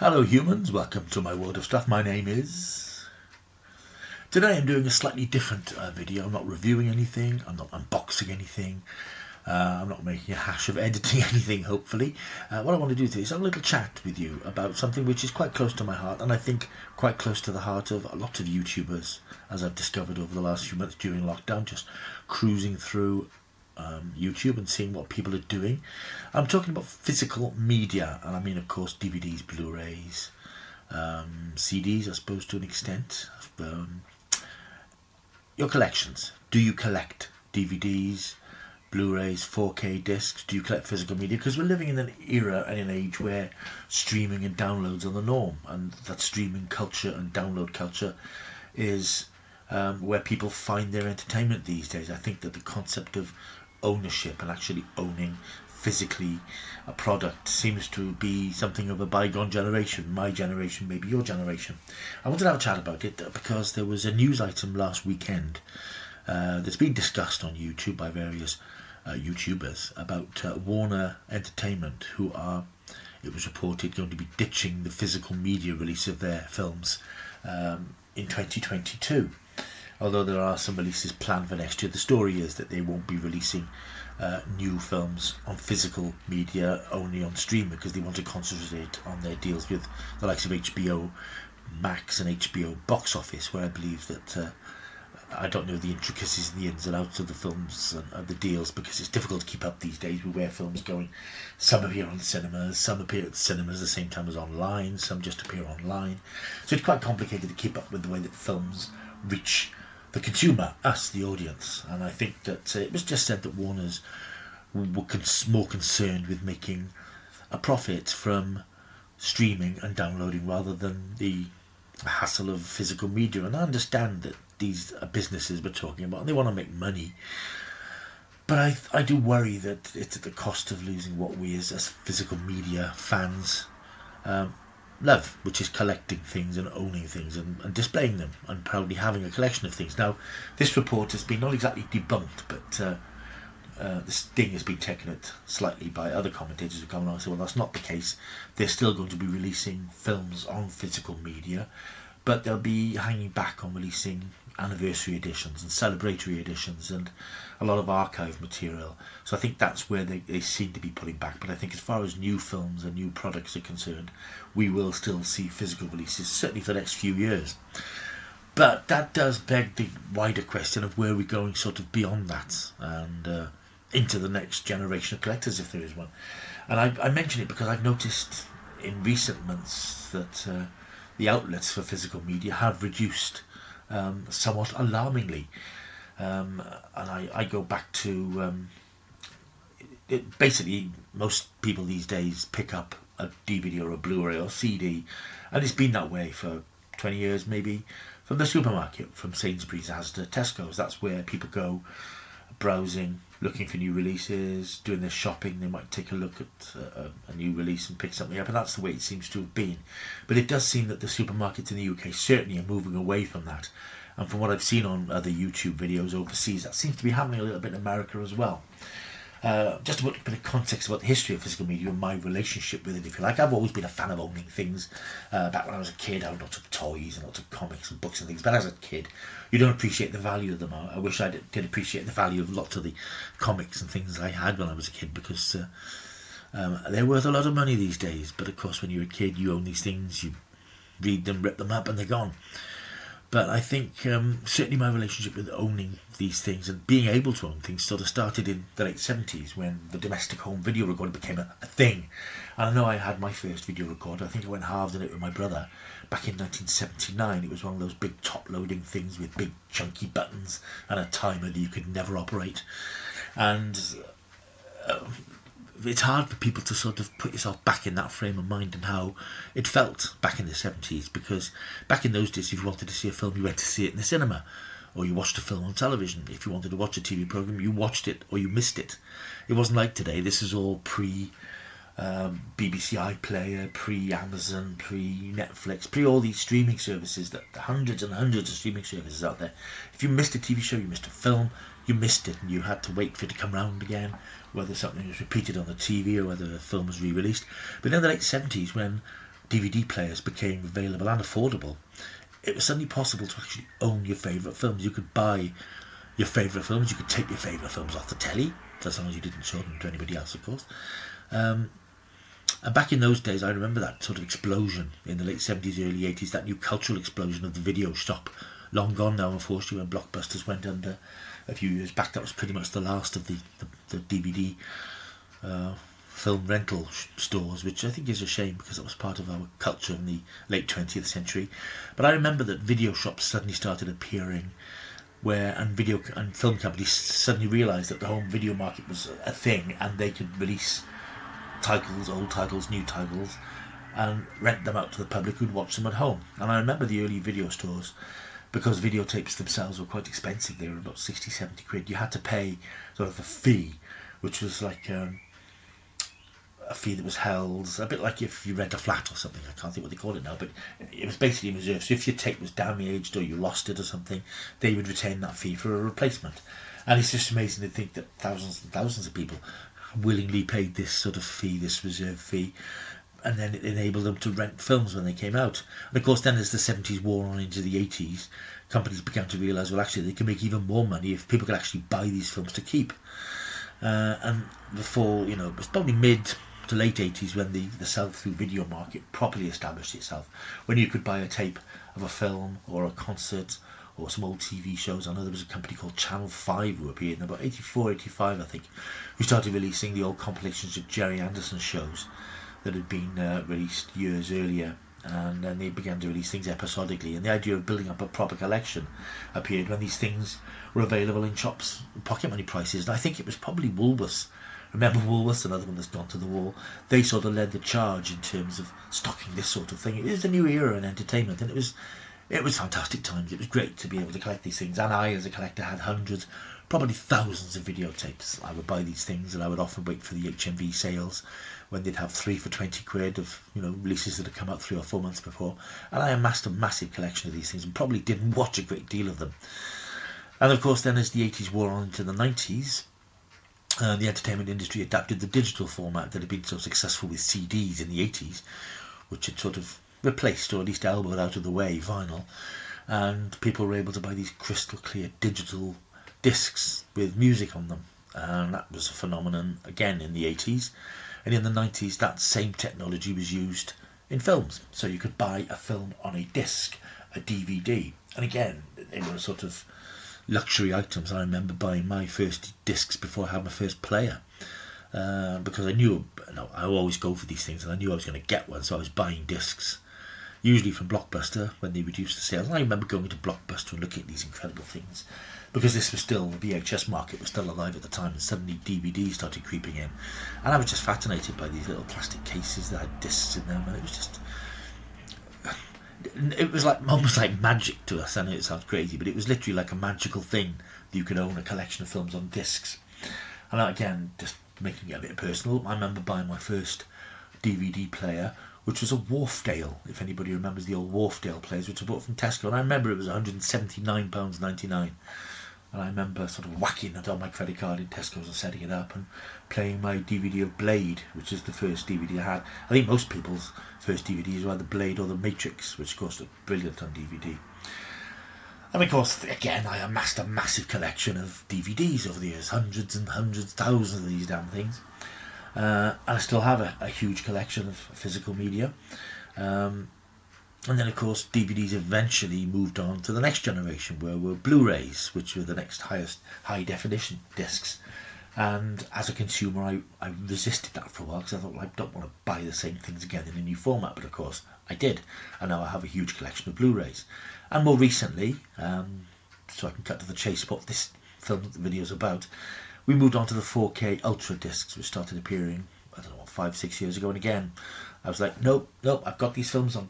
Hello humans, welcome to my world of stuff. My name is... Today I'm doing a slightly different video. I'm not reviewing anything, I'm not unboxing anything, I'm not making a hash of editing anything, hopefully. What I want to do today is have a little chat with you about something which is quite close to my heart, and I think quite close to the heart of a lot of YouTubers, as I've discovered over the last few months during lockdown, just cruising through YouTube and seeing what people are doing. I'm talking about physical media, and I mean, of course, DVDs, Blu Rays, CDs, I suppose, to an extent. Your collections. Do you collect DVDs, Blu Rays, 4K discs? Do you collect physical media? Because we're living in an era and an age where streaming and downloads are the norm, and that streaming culture and download culture is where people find their entertainment these days. I think that the concept of ownership and actually owning physically a product seems to be something of a bygone generation. My generation, maybe your generation. I wanted to have a chat about it because there was a news item last weekend that's been discussed on YouTube by various YouTubers about Warner Entertainment, who are, it was reported, going to be ditching the physical media release of their films in 2022. Although there are some releases planned for next year, the story is that they won't be releasing new films on physical media, only on stream, because they want to concentrate on their deals with the likes of HBO Max and HBO Box Office, where I believe that I don't know the intricacies and the ins and outs of the films and the deals, because it's difficult to keep up these days with where films are going. Some appear on cinemas, some appear at cinemas at the same time as online, some just appear online. So it's quite complicated to keep up with the way that films reach the consumer, us, the audience. And I think that it was just said that Warner's were more concerned with making a profit from streaming and downloading rather than the hassle of physical media. And I understand that these are businesses we're talking about and they want to make money, but I do worry that it's at the cost of losing what we as physical media fans love, which is collecting things and owning things and displaying them and proudly having a collection of things. Now, this report has been not exactly debunked, but the sting has been taken it slightly by other commentators who come along and say, well, that's not the case. They're still going to be releasing films on physical media, but they'll be hanging back on releasing anniversary editions and celebratory editions and a lot of archive material. So I think that's where they seem to be pulling back. But I think as far as new films and new products are concerned, we will still see physical releases, certainly for the next few years. But that does beg the wider question of where we're going sort of beyond that and into the next generation of collectors, if there is one. And I mention it because I've noticed in recent months that the outlets for physical media have reduced somewhat alarmingly. And I go back to basically most people these days pick up a DVD or a Blu-ray or CD, and it's been that way for 20 years maybe, from the supermarket, from Sainsburys, Asda, Tesco's. That's where people go browsing, looking for new releases, doing their shopping. They might take a look at a new release and pick something up, and that's the way it seems to have been. But it does seem that the supermarkets in the UK certainly are moving away from that, and from what I've seen on other YouTube videos overseas, that seems to be happening a little bit in America as well. Just to put a bit of context about the history of physical media and my relationship with it, if you like. I've always been a fan of owning things. Back when I was a kid, I had lots of toys and lots of comics and books and things, but as a kid you don't appreciate the value of them. I wish I did appreciate the value of lots of the comics and things I had when I was a kid, because they're worth a lot of money these days. But of course, when you're a kid, you own these things, you read them, rip them up, and they're gone. But I think certainly my relationship with owning these things and being able to own things sort of started in the late 70s, when the domestic home video recorder became a thing. And I know I had my first video recorder. I think I went halves in it with my brother back in 1979. It was one of those big top-loading things with big chunky buttons and a timer that you could never operate. And it's hard for people to sort of put yourself back in that frame of mind and how it felt back in the 70s, because back in those days, if you wanted to see a film, you went to see it in the cinema, or you watched a film on television. If you wanted to watch a TV programme, you watched it or you missed it. It wasn't like today. This is all pre BBC iPlayer, pre-Amazon, pre-Netflix, pre all these streaming services, that hundreds and hundreds of streaming services out there. If you missed a TV show, you missed a film, you missed it, and you had to wait for it to come round again, whether something was repeated on the TV or whether a film was re-released. But in the late 70s, when DVD players became available and affordable, it was suddenly possible to actually own your favourite films. You could buy your favourite films, you could take your favourite films off the telly, as long as you didn't show them to anybody else, of course. And back in those days, I remember that sort of explosion in the late 70s, early 80s, that new cultural explosion of the video shop. Long gone now, unfortunately, when Blockbusters went under a few years back. That was pretty much the last of the DVD film rental stores, which I think is a shame because it was part of our culture in the late 20th century. But I remember that video shops suddenly started appearing, and film companies suddenly realised that the home video market was a thing, and they could release titles, old titles, new titles, and rent them out to the public who'd watch them at home. And I remember the early video stores, because videotapes themselves were quite expensive. They were about 60, 70 quid. You had to pay sort of a fee, which was like a fee that was held, a bit like if you rent a flat or something. I can't think what they call it now, but it was basically reserved. So if your tape was damaged or you lost it or something, they would retain that fee for a replacement. And it's just amazing to think that thousands and thousands of people willingly paid this sort of fee, this reserve fee, and then it enabled them to rent films when they came out. And of course, then as the 70s wore on into the 80s, companies began to realise, well, actually, they can make even more money if people could actually buy these films to keep. And before, it was probably mid to late 80s when the sell-through video market properly established itself, when you could buy a tape of a film or a concert or some old TV shows. I know there was a company called Channel 5 who appeared in about 84, 85, I think, who started releasing the old compilations of Jerry Anderson shows that had been released years earlier, and then they began to release things episodically, and the idea of building up a proper collection appeared when these things were available in shops, pocket money prices. And I think it was probably Woolworths. Remember Woolworths, another one that's gone to the wall? They sort of led the charge in terms of stocking this sort of thing. It was a new era in entertainment, and it was fantastic times. It was great to be able to collect these things, and I, as a collector, had hundreds, probably thousands of videotapes. I would buy these things, and I would often wait for the HMV sales when they'd have 3 for 20 quid of releases that had come out 3 or 4 months before. And I amassed a massive collection of these things, and probably didn't watch a great deal of them. And of course, then as the 80s wore on into the 90s, the entertainment industry adapted the digital format that had been so successful with CDs in the 80s, which had sort of replaced, or at least elbowed out of the way, vinyl. And people were able to buy these crystal clear digital discs with music on them. And that was a phenomenon again in the 80s. And in the 90s, that same technology was used in films. So you could buy a film on a disc, a DVD. And again, they were sort of luxury items. I remember buying my first discs before I had my first player, because I knew, I always go for these things, and I knew I was going to get one, so I was buying discs, usually from Blockbuster when they reduced the sales. And I remember going to Blockbuster and looking at these incredible things, because this was still, the VHS market was still alive at the time, and suddenly DVDs started creeping in, and I was just fascinated by these little plastic cases that had discs in them, and it was like almost like magic to us. I know it sounds crazy, but it was literally like a magical thing that you could own a collection of films on discs. And again, just making it a bit personal, I remember buying my first DVD player, which was a Wharfdale, if anybody remembers the old Wharfdale players, which I bought from Tesco, and I remember it was £179.99. And I remember sort of whacking it on my credit card in Tesco's and setting it up and playing my DVD of Blade, which is the first DVD I had. I think most people's first DVDs were either Blade or The Matrix, which of course looked brilliant on DVD. And of course, again, I amassed a massive collection of DVDs over the years, hundreds and hundreds, thousands of these damn things. And I still have a huge collection of physical media. And then, of course, DVDs eventually moved on to the next generation, where were Blu Rays, which were the next highest high-definition discs. And as a consumer, I resisted that for a while, because I thought, well, I don't want to buy the same things again in a new format. But, of course, I did. And now I have a huge collection of Blu Rays. And more recently, so I can cut to the chase what this film video is about, we moved on to the 4K Ultra discs, which started appearing, 5-6 years ago. And again, I was like, nope, I've got these films on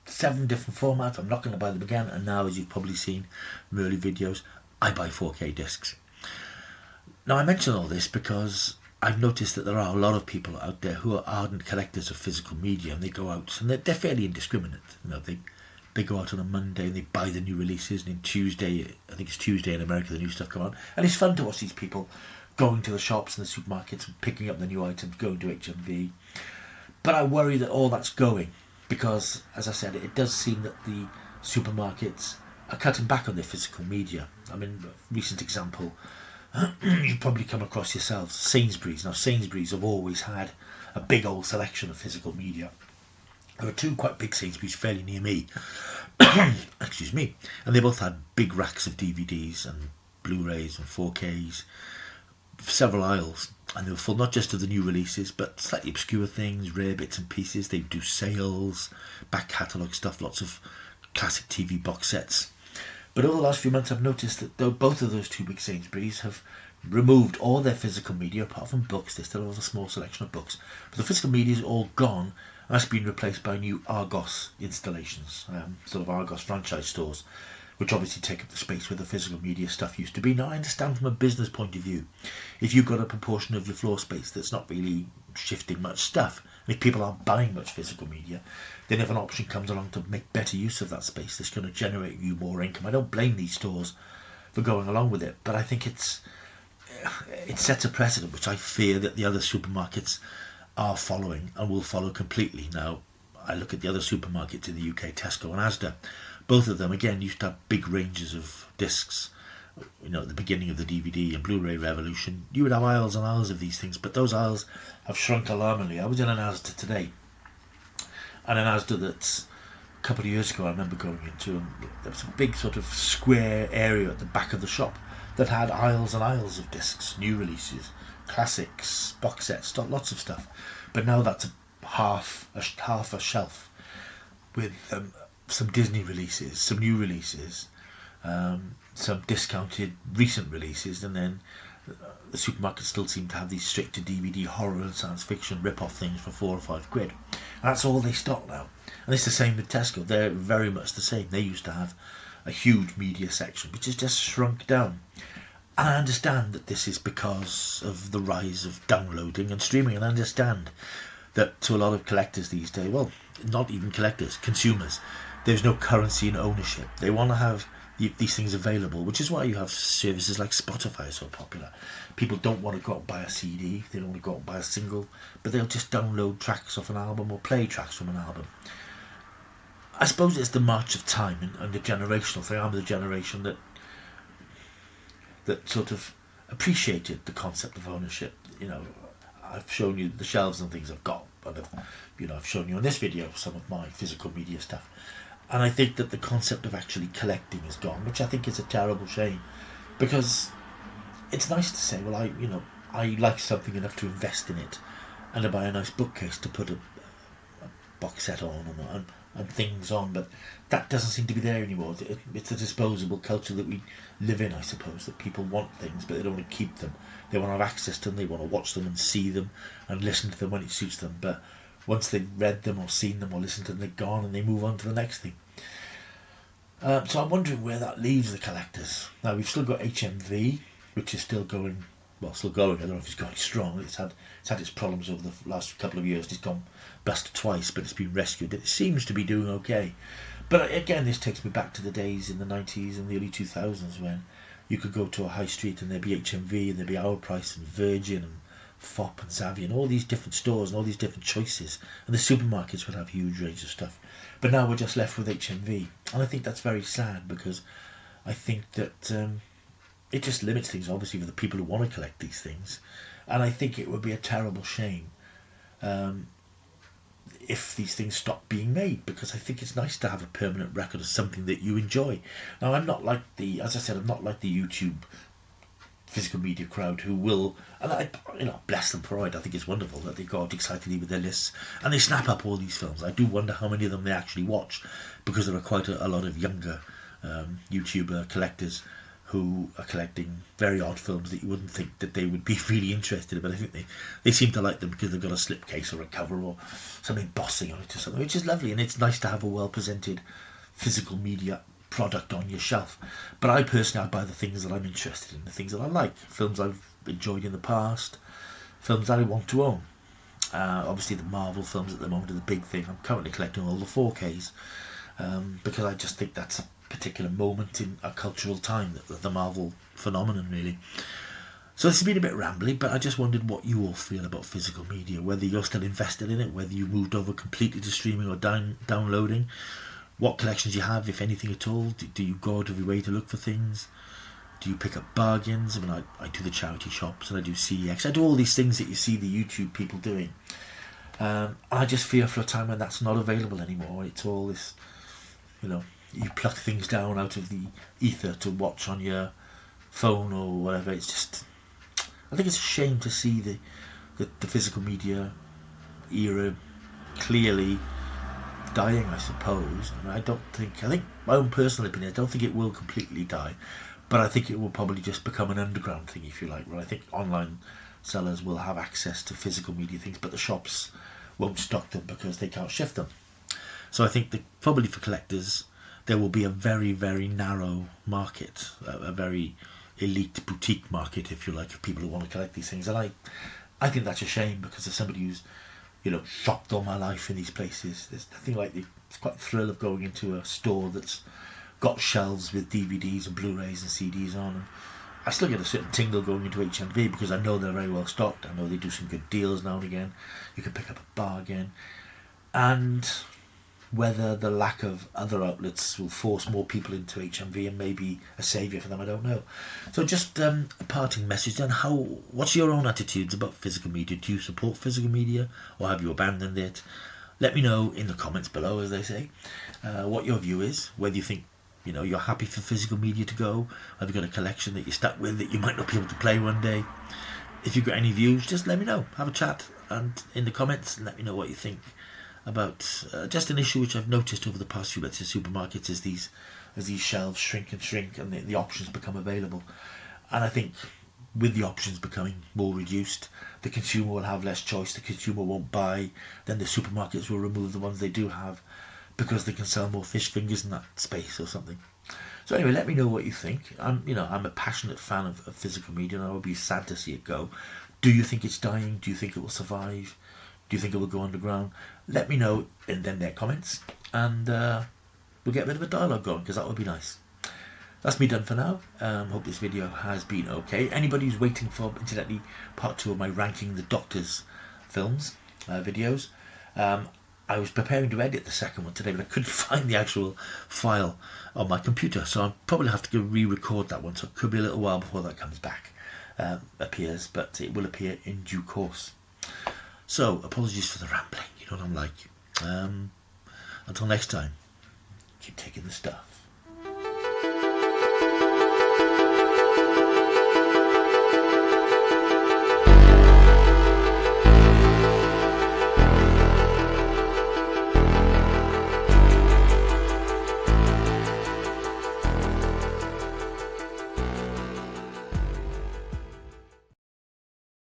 7 different formats, I'm not going to buy them again. And now, as you've probably seen from early videos, I buy 4K discs. Now, I mention all this because I've noticed that there are a lot of people out there who are ardent collectors of physical media, and they go out, and they're fairly indiscriminate. They go out on a Monday and they buy the new releases, and then Tuesday, I think it's Tuesday in America, the new stuff come on. And it's fun to watch these people going to the shops and the supermarkets and picking up the new items, going to HMV. But I worry that all that's going because, as I said, it does seem that the supermarkets are cutting back on their physical media. I mean, a recent example, you've probably come across yourselves, Sainsburys. Now, Sainsburys have always had a big old selection of physical media. There are two quite big Sainsburys fairly near me, excuse me, and they both had big racks of DVDs and Blu Rays and 4Ks, several aisles, and they were full not just of the new releases but slightly obscure things, rare bits and pieces. They do sales, back catalogue stuff, lots of classic TV box sets. But over the last few months I've noticed that though both of those two big Sainsburys have removed all their physical media apart from books. They still have a small selection of books, but the physical media is all gone, and that's been replaced by new Argos installations, sort of Argos franchise stores, which obviously take up the space where the physical media stuff used to be. Now, I understand from a business point of view, if you've got a proportion of your floor space that's not really shifting much stuff, and if people aren't buying much physical media, then if an option comes along to make better use of that space that's going to generate you more income, I don't blame these stores for going along with it, but I think it sets a precedent which I fear that the other supermarkets are following and will follow completely. Now, I look at the other supermarkets in the UK, Tesco and Asda. Both of them, again, used to have big ranges of discs. You know, at the beginning of the DVD and Blu Ray revolution, you would have aisles and aisles of these things, but those aisles have shrunk alarmingly. I was in an Asda today, and an Asda that's a couple of years ago I remember going into, and there was a big sort of square area at the back of the shop that had aisles and aisles of discs, new releases, classics, box sets, lots of stuff. But now that's half a shelf with some Disney releases, some new releases, some discounted recent releases, and then the supermarkets still seem to have these straight to DVD horror and science fiction rip-off things for £4 or £5. And that's all they stock now. And it's the same with Tesco. They're very much the same. They used to have a huge media section which has just shrunk down. And I understand that this is because of the rise of downloading and streaming, and I understand that to a lot of collectors these days, well, not even collectors, consumers, there's no currency in ownership. They want to have these things available, which is why you have services like Spotify so popular. People don't want to go out and buy a CD, they don't want to go out and buy a single, but they'll just download tracks off an album or play tracks from an album. I suppose it's the march of time and the generational thing. I'm the generation that sort of appreciated the concept of ownership. You know, I've shown you the shelves and things I've got, but I've shown you in this video some of my physical media stuff. And I think that the concept of actually collecting is gone, which I think is a terrible shame, because it's nice to say, well, I like something enough to invest in it and to buy a nice bookcase to put a box set on and things on, but that doesn't seem to be there anymore. It's a disposable culture that we live in, I suppose, that people want things but they don't want to keep them. They want to have access to them, they want to watch them and see them and listen to them when it suits them, but once they've read them or seen them or listened to them, they're gone and they move on to the next thing. So I'm wondering where that leaves the collectors. Now, we've still got HMV, which is still going. I don't know if it's going strong. It's had its problems over the last couple of years. It's gone bust twice, but it's been rescued. It seems to be doing okay. But again, this takes me back to the days in the 90s and the early 2000s when you could go to a high street and there'd be HMV and there'd be Our Price and Virgin and Fop and Xavier and all these different stores and all these different choices, and the supermarkets would have huge range of stuff. But now we're just left with HMV, and I think that's very sad, because I think that it just limits things, obviously, for the people who want to collect these things. And I think it would be a terrible shame if these things stop being made, because I think it's nice to have a permanent record of something that you enjoy. Now, I'm not like the YouTube physical media crowd who will, and I bless them for it. I think it's wonderful that they go out excitedly with their lists and they snap up all these films. I do wonder how many of them they actually watch, because there are quite a lot of younger YouTuber collectors who are collecting very odd films that you wouldn't think that they would be really interested in, but I think they seem to like them because they've got a slipcase or a cover or something bossing on it or something, which is lovely, and it's nice to have a well-presented physical media product on your shelf. But I personally buy the things that I'm interested in, the things that I like, films I've enjoyed in the past, films that I want to own. Obviously the Marvel films at the moment are the big thing. I'm currently collecting all the 4Ks because I just think that's a particular moment in a cultural time, the Marvel phenomenon, really. So this has been a bit rambly, but I just wondered what you all feel about physical media, whether you're still invested in it, whether you moved over completely to streaming or downloading, what collections you have, if anything at all. Do you go out of your way to look for things? Do you pick up bargains? I mean, I do the charity shops and I do CEX. I do all these things that you see the YouTube people doing. I just fear for a time when that's not available anymore. It's all this, you pluck things down out of the ether to watch on your phone or whatever. It's just, I think it's a shame to see the physical media era clearly dying, I suppose. And I think my own personal opinion, I don't think it will completely die, but I think it will probably just become an underground thing, if you like, where I think online sellers will have access to physical media things, but the shops won't stock them because they can't shift them. So I think that probably for collectors, there will be a very, very narrow market, a very elite boutique market, if you like, of people who want to collect these things. And I think that's a shame, because as somebody who's, shopped all my life in these places, there's nothing like it's quite the thrill of going into a store that's got shelves with DVDs and Blu Rays and CDs on. And I still get a certain tingle going into HMV because I know they're very well stocked. I know they do some good deals now and again. You can pick up a bargain. And whether the lack of other outlets will force more people into HMV and maybe a saviour for them, I don't know. So just a parting message then. What's your own attitudes about physical media? Do you support physical media or have you abandoned it? Let me know in the comments below, as they say, what your view is, whether you think you're happy for physical media to go. Have you got a collection that you're stuck with that you might not be able to play one day? If you've got any views, just let me know. Have a chat and in the comments let me know what you think about just an issue which I've noticed over the past few months in supermarkets as these shelves shrink and the options become available. And I think with the options becoming more reduced, the consumer will have less choice. The consumer won't buy. Then the supermarkets will remove the ones they do have because they can sell more fish fingers in that space or something. So anyway, let me know what you think. I'm a passionate fan of physical media, and I would be sad to see it go. Do you think it's dying? Do you think it will survive? Do you think it will go underground? Let me know in their comments, and we'll get a bit of a dialogue going, because that would be nice. That's me done for now. Hope this video has been okay. Anybody who's waiting for, incidentally, part 2 of my ranking the Doctor's films videos, I was preparing to edit the second one today, but I couldn't find the actual file on my computer, so I'll probably have to go re-record that one, so it could be a little while before that comes back, appears, but it will appear in due course. So, apologies for the rambling, you know what I'm like. Until next time, keep taking the stuff.